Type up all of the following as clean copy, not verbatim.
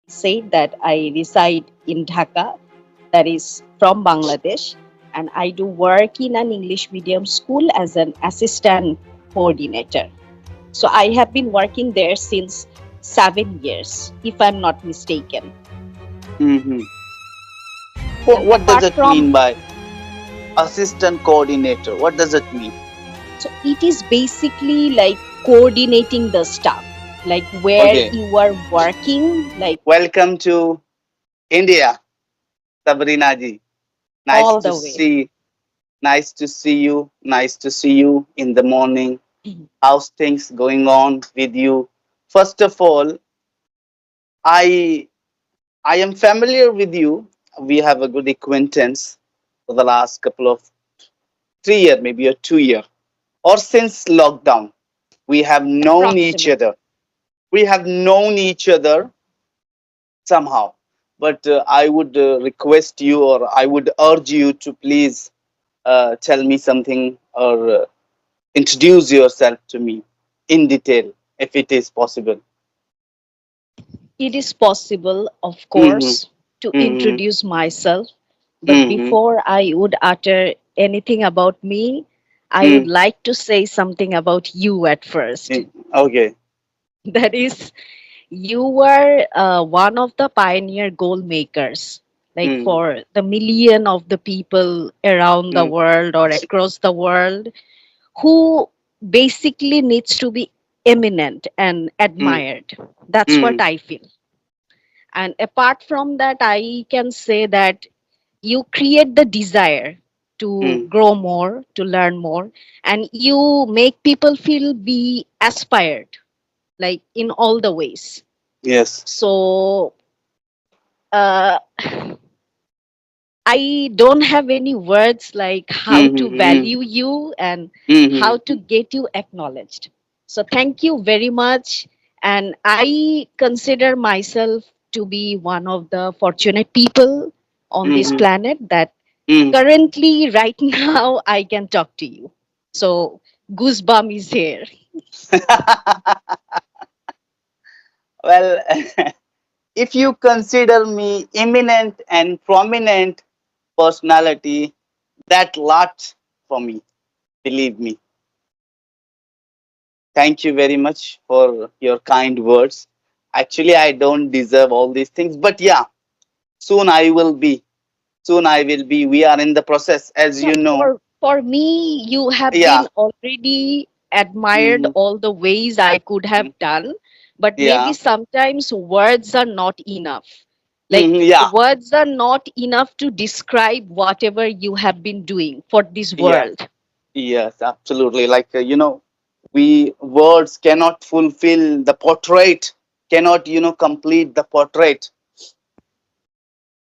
said that I reside in Dhaka, that is from Bangladesh, and I do work in an English medium school as an assistant coordinator. So I have been working there since 7 years, if I'm not mistaken. Mm-hmm. And What does apart it from, mean by assistant coordinator? What does it mean? so it is basically like coordinating the stuff, like where Okay. you are working, like Welcome to India, Sabrina ji. Nice all to the way. see. Nice to see you. Nice to see you in the morning. How's things going on with you? First of all, I I am familiar with you. We have a good acquaintance for the last couple of 3 year, maybe a 2 year, or since lockdown. We have known each Approximately. other. We have known each other somehow. But I would request you, or I would urge you to please tell me something, or introduce yourself to me in detail, if it is possible. It is possible, of Mm-hmm. course, to Mm-hmm. introduce myself, but Mm-hmm. before I would utter anything about me, I would Mm. like to say something about you at first. Okay. That is, you were one of the pioneer goal makers, like Mm. for the million of the people around the Mm. world or across the world who basically needs to be eminent and Mm. admired. That's what Mm. I feel. And apart from that, I can say that you create the desire to Mm. grow more, to learn more, and you make people feel be aspired, like in all the ways. Yes. So uh, I don't have any words like how to Mm-hmm. value you and how Mm-hmm. to get you acknowledged. So thank you very much. And I consider myself to be one of the fortunate people on this Mm-hmm. planet that Mm. currently, right now, I can talk to you. So goosebump is here. Well, if you consider me eminent and prominent personality, that lot for me. Believe me. Thank you very much for your kind words. Actually, I don't deserve all these things, but yeah, soon I will be. Soon I will be. We are in the process, as Yeah, you know. for me, you have Yeah. been already admired Mm-hmm. all the ways I could have done, but maybe Yeah. sometimes words are not enough. Like Mm-hmm. Yeah. words are not enough to describe whatever you have been doing for this Yeah. world. Yes, absolutely. Like, we words cannot fulfill the portrait, cannot, complete the portrait.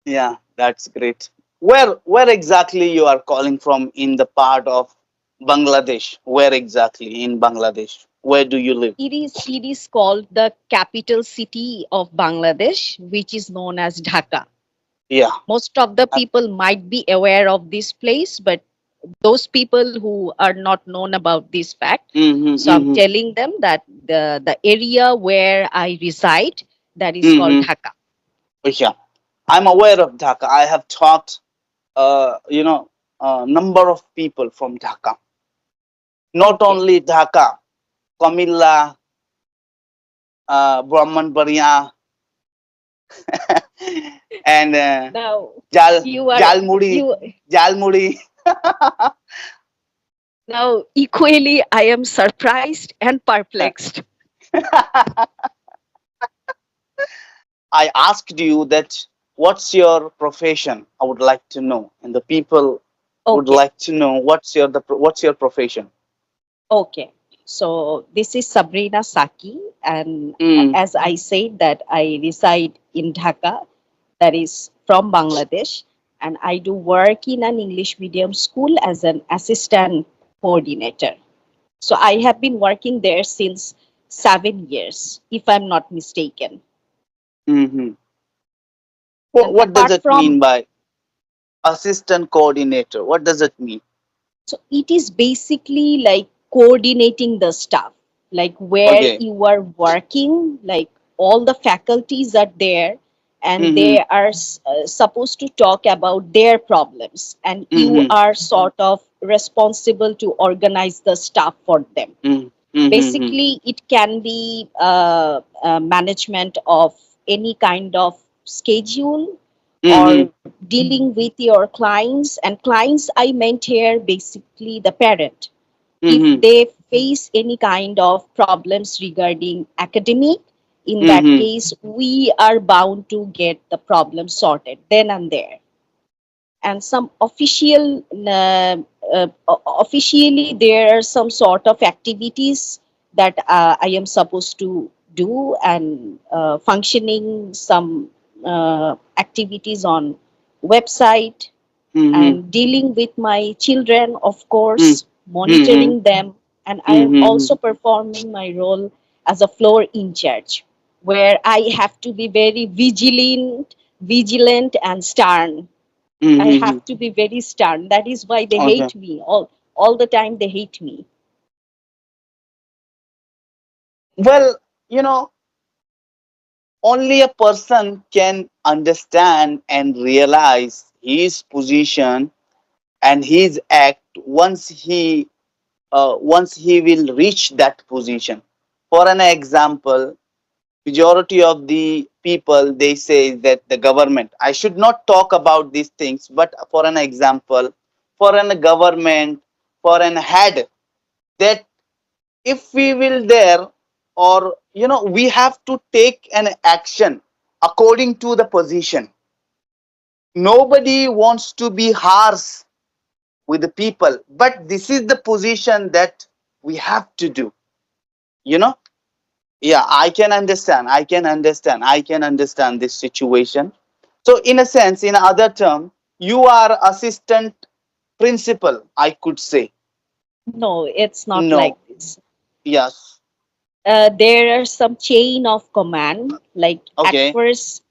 Yeah, that's great. Where exactly you are calling from in the part of Bangladesh? Where exactly in Bangladesh? Where do you live? It is called the capital city of Bangladesh, which is known as Dhaka. Yeah. Most of the Uh, people might be aware of this place, but those people who are not known about this fact, Mm-hmm, so I'm mm-hmm, telling them that the area where I reside, that is called mm-hmm. Dhaka. Yeah. I'm aware of Dhaka. I have talked, a number of people from Dhaka. Not Okay. only Dhaka, Kamilla, Brahmanbaria, and Now Jal you are Jalmuri, you Jalmuri. now equally I am surprised and perplexed. I asked you that what's your profession? I would like to know, and the people would Okay. like to know what's your profession. Okay. So this is Sabrina Saki, and Mm. as I said that I reside in Dhaka, that is from Bangladesh, and I do work in an English medium school as an assistant coordinator. So I have been working there since 7 years, if I'm not mistaken. Mm-hmm. And What does apart it from, mean by assistant coordinator? What does it mean? so it is basically like coordinating the stuff, like where Okay. you are working, like all the faculties are there, and Mm-hmm. they are supposed to talk about their problems, and you Mm-hmm. are sort of responsible to organize the stuff for them. Mm-hmm. Mm-hmm. Basically, it can be management of any kind of schedule, Mm-hmm. or dealing with your clients. And clients I meant here basically the parent. If Mm-hmm. they face any kind of problems regarding academic, in that Mm-hmm. case we are bound to get the problem sorted then and there. And some officially there are some sort of activities that I am supposed to do, and functioning some activities on website, Mm-hmm. and dealing with my children, of Mm-hmm. course, Mm-hmm. monitoring them. And I am Mm-hmm. also performing my role as a floor in charge, where I have to be very vigilant and stern. I Mm-hmm. have to be very stern. That is why they Okay. hate me. All the time they hate me. Well, you know, only a person can understand and realize his position and his act once he will reach that position. For an example, majority of the people they say that the government. I should not talk about these things, but for an example, for an government, for an head, that if we will there, or we have to take an action according to the position. Nobody wants to be harsh with the people, but this is the position that we have to do, you know yeah, I can understand this situation. So in a sense, in other term, you are assistant principal, I could say. No, it's not like No. this. Yes. There are some chain of command. Like Okay.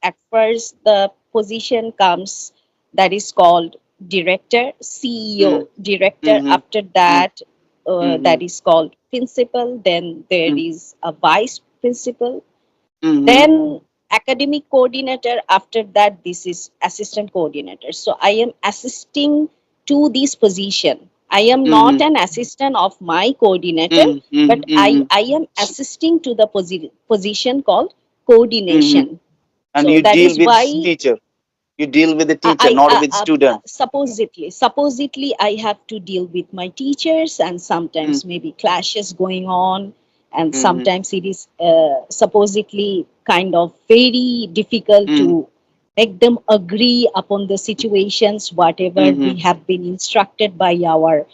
at first the position comes, that is called director, Mm. CEO, director. Mm-hmm. After Mm. that, Mm-hmm. that is called principal. Then there Mm. is a vice principal. Mm-hmm. Then academic coordinator. After that, this is assistant coordinator. So I am assisting to this position. I am not Mm-hmm. an assistant of my coordinator, Mm-hmm. but Mm-hmm. I am assisting to the position called Mm-hmm. coordination. And So you that deal is with why teacher. You deal with the teacher, I not with student. supposedly I have to deal with my teachers, and Mm. sometimes maybe clashes going on, and Mm-hmm. sometimes it is supposedly kind of very difficult Mm. to make them agree upon the situations whatever we Mm-hmm. have been instructed by our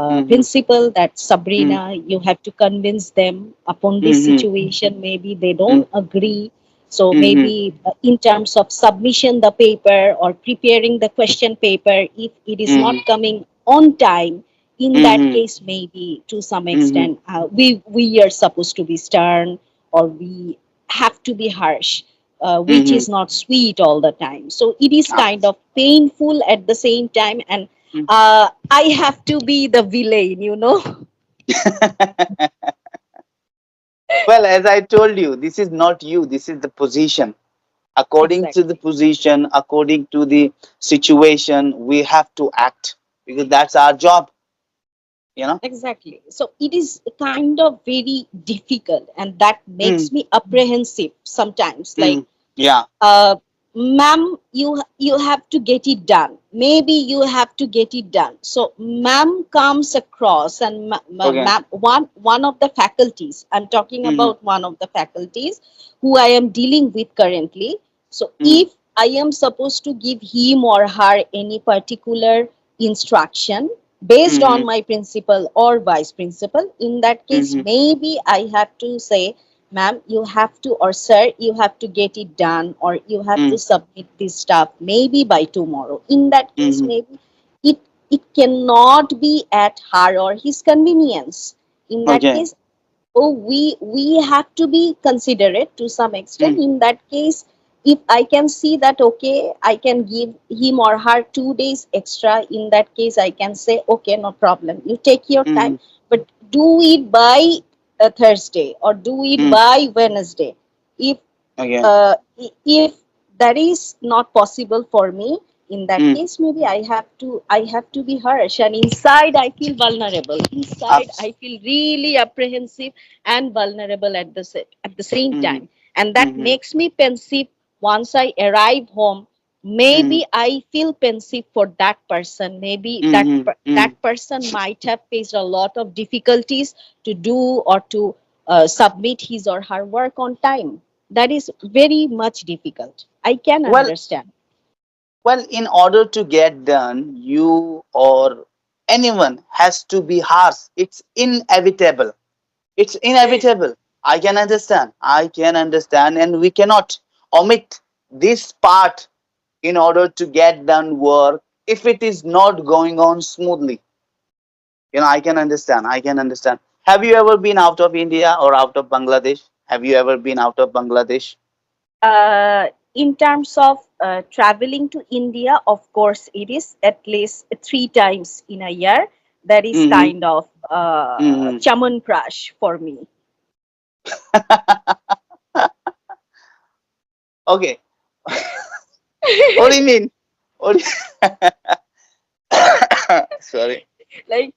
Mm-hmm. principal, that Mm. Sabrina, you have to convince them upon this Mm-hmm. situation. Maybe they Mm. don't agree, so Mm-hmm. maybe in terms of submission the paper or preparing the question paper, if it is not Mm-hmm. coming on time, in that Mm-hmm. case maybe to some Mm-hmm. extent we are supposed to be stern, or we have to be harsh, which Mm-hmm. is not sweet all the time. So it is Ah. kind of painful at the same time, and Mm. I have to be the villain. Well, as I told you, this is not you, this is the position. According to the Exactly. position, according to the situation, we have to act because that's our job, you know? Exactly. So it is kind of very difficult, and that Mm, makes me apprehensive sometimes. Like, mm, yeah. uh, ma'am, you have to get it done. Maybe you have to get it done. So, ma'am comes across, and Okay. ma'am, one of the faculties. I'm talking Mm, about one of the faculties who I am dealing with currently. So, mm, if I am supposed to give him or her any particular instruction based on mm, my principal or vice principal, in that case, mm, maybe I have to say, ma'am, you have to, or sir, you have to get it done, or you have to mm, submit this stuff maybe by tomorrow. In that case, mm, maybe it it cannot be at her or his convenience. In that okay. case, oh, we have to be considerate to some extent. Mm, In that case, if I can see that okay, I can give him or her 2 days extra, in that case I can say okay, no problem, you take your time, mm, but do it by Thursday, or do it mm, by Wednesday. If okay. if that is not possible for me. In that Mm, case, maybe I have to be harsh, and inside I feel vulnerable. Inside abs- I feel really apprehensive and vulnerable at the same mhm, time, and that mhm, makes me pensive. Once I arrive home, mhm, maybe I feel pensive for that person. Maybe mhm, mhm. that person might have faced a lot of difficulties to do or to submit his or her work on time. That is very much difficult. I can Well, understand. in order to get done, you or anyone has to be harsh. It's inevitable. It's inevitable. I can understand. I can understand, and we cannot omit this part in order to get done work if it is not going on smoothly. I can understand. I can understand. Have you ever been out of India or out of Bangladesh? Have you ever been out of Bangladesh? In terms of traveling to India, of course, it is at least 3 times in a year. That is Mm-hmm. kind of Mm-hmm. chaman prash for me. Okay. What do you mean? What do Sorry. If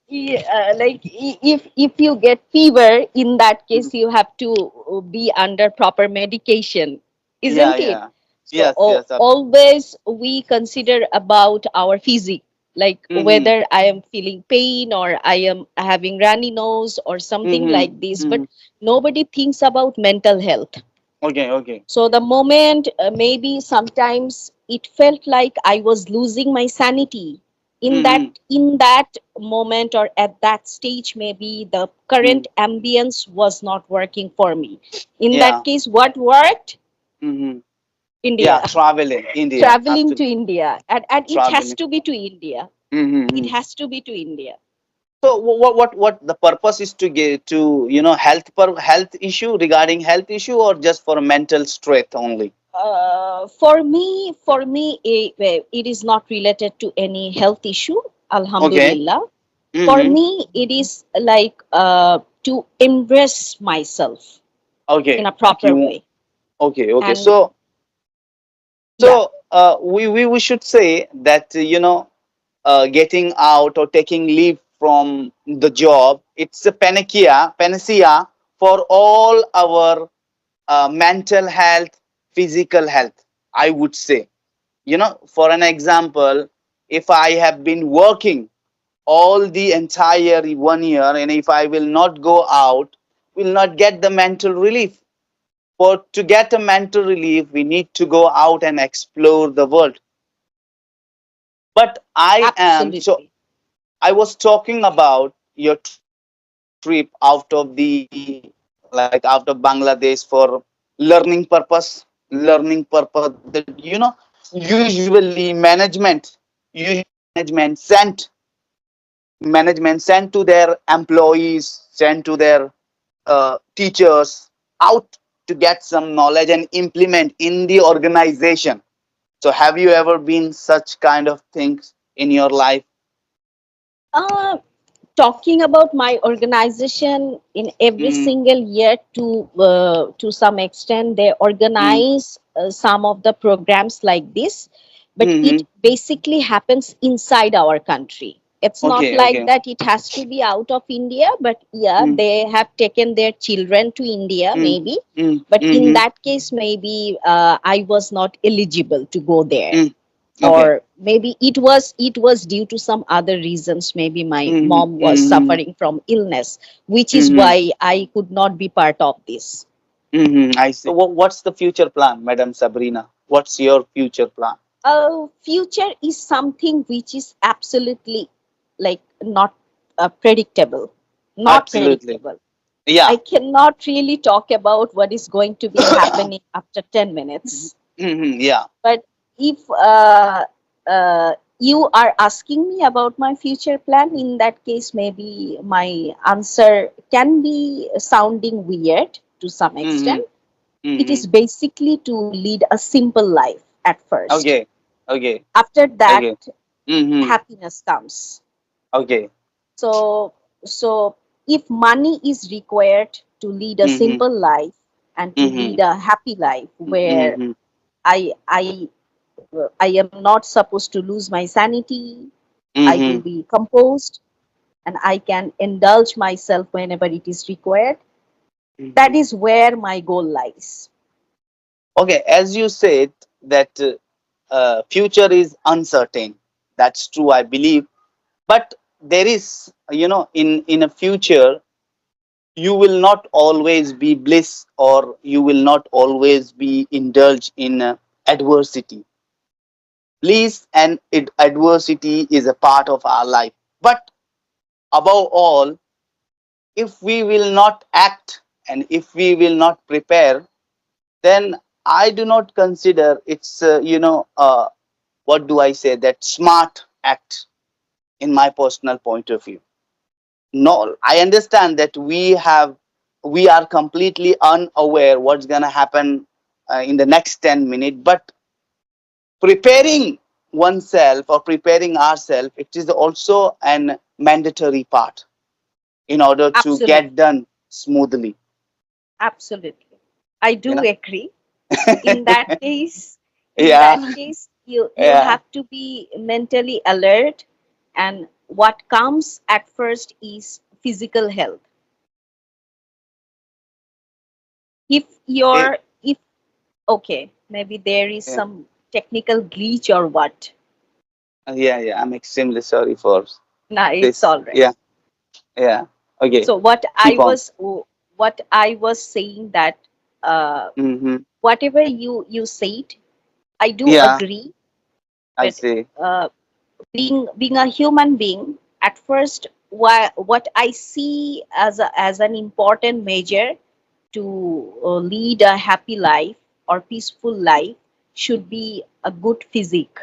you get fever, in that Mhm. case you have to be under proper medication, Yeah, isn't it? yeah. So Yes, yes. always we consider about our physique, like Mm-hmm. whether I am feeling pain or I am having runny nose or something Mm-hmm. like this, but Mm-hmm. nobody thinks about mental health. Okay, okay. So the moment, maybe sometimes it felt like I was losing my sanity. Mm-hmm. In that moment or at that stage, maybe the Mm-hmm. current ambience was not working for me. In that Yeah. case, what worked? Mm-hmm. Yeah, India. traveling. India. Traveling to Absolutely. India. And it has Traveling. to be to India. It Mm-hmm. has to be to India. So what the purpose is to get to health issue regarding health issue or just for mental strength only? For me, it is not related to any health issue. Okay. Alhamdulillah. For Mm-hmm. me, it is like to embrace myself in Okay. a proper You way. okay, okay. And yeah, We should say that getting out or taking leave from the job, it's a panacea for all our mental health, physical health, I would say. For an example, if I have been working all the entire 1 year and if I will not go out, will not get the mental relief. For to get a mental relief, we need to go out and explore the world. But absolutely. I was talking about your trip out of out of Bangladesh for learning purpose that usually management sent to their employees, sent to their teachers out to get some knowledge and implement in the organization. So have you ever been such kind of things in your life? Uh, Talking about my organization, in every Mm-hmm. single year, to some extent they organize some of the programs like this, but it Mm-hmm. basically happens inside our country. It's not Okay, like okay. that it has to be out of India, but yeah, Mm, they have taken their children to India mm, maybe, mm, but in mm-hmm, that case maybe I was not eligible to go there, mm. Okay. or maybe it was due to some other reasons. Maybe my Mm-hmm, mom was mm-hmm, suffering from illness, which is mm-hmm, why I could not be part of this. mm-hmm. I see. So what's the future plan, Madam Sabrina? What's your future plan? Future is something which is absolutely like not predictable, not Absolutely. predictable. I Yeah. cannot really talk about what is going to be happening after 10 minutes. Mm-hmm, yeah. But if you are asking me about my future plan, in that case, maybe my answer can be sounding weird to some Mm-hmm, extent. It mm-hmm. is basically to lead a simple life at first. Okay. Okay. After that, Okay. Mm-hmm. happiness comes. Okay. So, so if money is required to lead a Mm-hmm, simple life and to mm-hmm, lead a happy life where mm-hmm, I am not supposed to lose my sanity. I will Mm-hmm. be composed and I can indulge myself whenever it is required. That Mm-hmm. is where my goal lies. Okay, as you said that future is uncertain. That's true, I believe. But there is, in a future, you will not always be bliss, or you will not always be indulged in adversity. Bliss and adversity is a part of our life. But above all, if we will not act and if we will not prepare, then I do not consider it's what do I say, that smart act in my personal point of view. No, I understand that we are completely unaware what's gonna happen in the next 10 minutes, but preparing oneself or preparing ourselves, it is also an mandatory part in order to Absolutely. get done smoothly. Absolutely. I You do know. agree. So in Yeah. that case, you Yeah. have to be mentally alert, and what comes at first is physical health. If Eh, you're if okay, maybe there is yeah. some technical glitch or what. Yeah. Yeah. I'm extremely sorry for Nah, it's this. all right. Yeah. Yeah. Okay. So Keep on. what I was saying that uh, Mm-hmm. whatever you said, I do Yeah. agree. I But see. uh, being a human being, at first, what I see as an important measure to lead a happy life or peaceful life should be a good physique.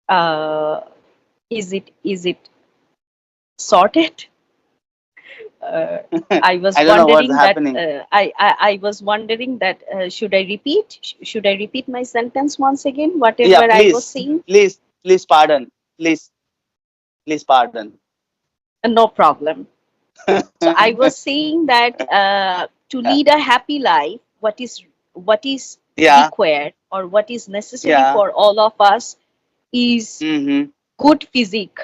Uh, is it sorted? Uh, I was I don't know what's wondering that happening. I was wondering that should I repeat? Should I repeat my sentence once again? Yeah. Whatever I was Please. saying. Please. Please pardon. Please. Please pardon. No problem. So I was saying that to Yeah. lead a happy life, what is Yeah. required or what is necessary Yeah. for all of us is Mm-hmm. good physique.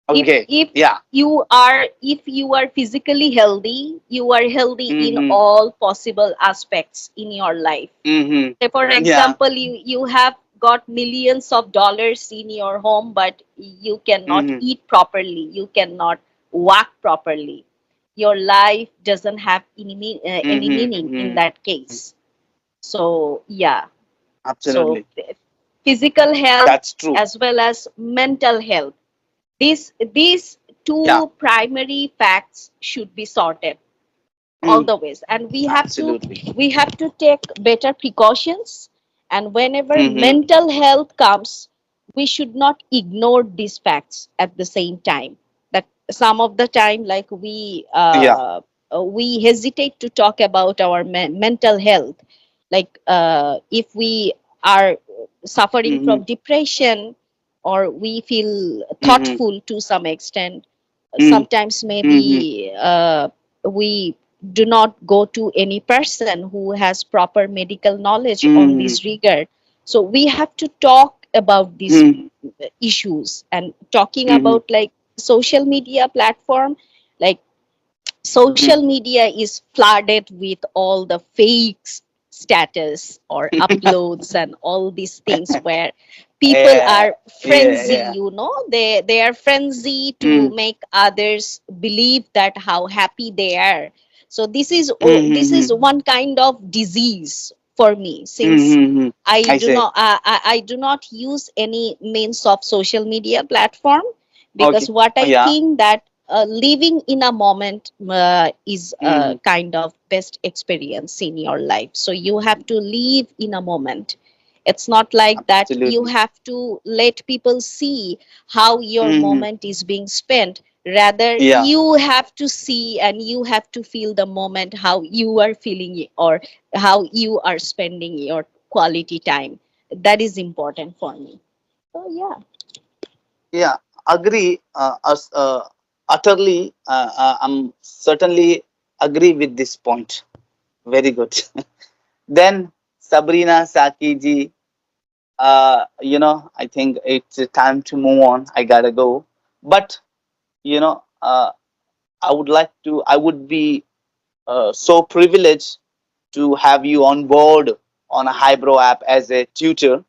If Okay. if Yeah. you are physically healthy, you are healthy in Mm-hmm. all possible aspects in your life. Mm-hmm. Say for Yeah. example, you have got millions of dollars in your home, but you cannot Mm-hmm. eat properly, you cannot walk properly. Your life doesn't have any Mm-hmm. meaning in Mm-hmm. that case. So yeah, so Absolutely. physical health That's true. as well as mental health, these Yeah. two primary facts should be sorted all Mm. the ways, and Absolutely. we have to take better precautions. And whenever Mm-hmm. mental health comes, we should not ignore these facts at the same time. That some of the time, like Yeah. we hesitate to talk about our mental health, like if we are suffering Mm-hmm. from depression, or we feel Mm-hmm. thoughtful to some extent. Mm-hmm. Sometimes Mm-hmm. maybe we do not go to any person who has proper medical knowledge on Mm-hmm. this regard. So we have to talk about these Mm-hmm. issues. And talking Mm-hmm. about like social media platform, like Mm-hmm. social media is flooded with all the fakes status or uploads and all these things where people Yeah. are Yeah. frenzy, Yeah. they are frenzy to Mm. make others believe that how happy they are. So this Mm-hmm. is one kind of disease for me, since Mm-hmm. I say. I do not use any means of social media platform, because Okay. what Oh, I yeah. think that living in a moment is a Mm-hmm. kind of best experience in your life. So you have to live in a moment. It's not like that you Absolutely. have to let people see how your Mm-hmm. moment is being spent. Rather, Yeah. you have to see and you have to feel the moment, how you are feeling it, or how you are spending your quality time. That is important for me. So yeah. Yeah. Agree. Us. utterly, I'm certainly agree with this point. Very good. Then Sabrina Saki ji, I think it's time to move on. I gotta go. But you know, I would be so privileged to have you on board on a Highbrow app as a tutor.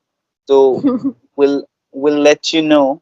So we'll let you know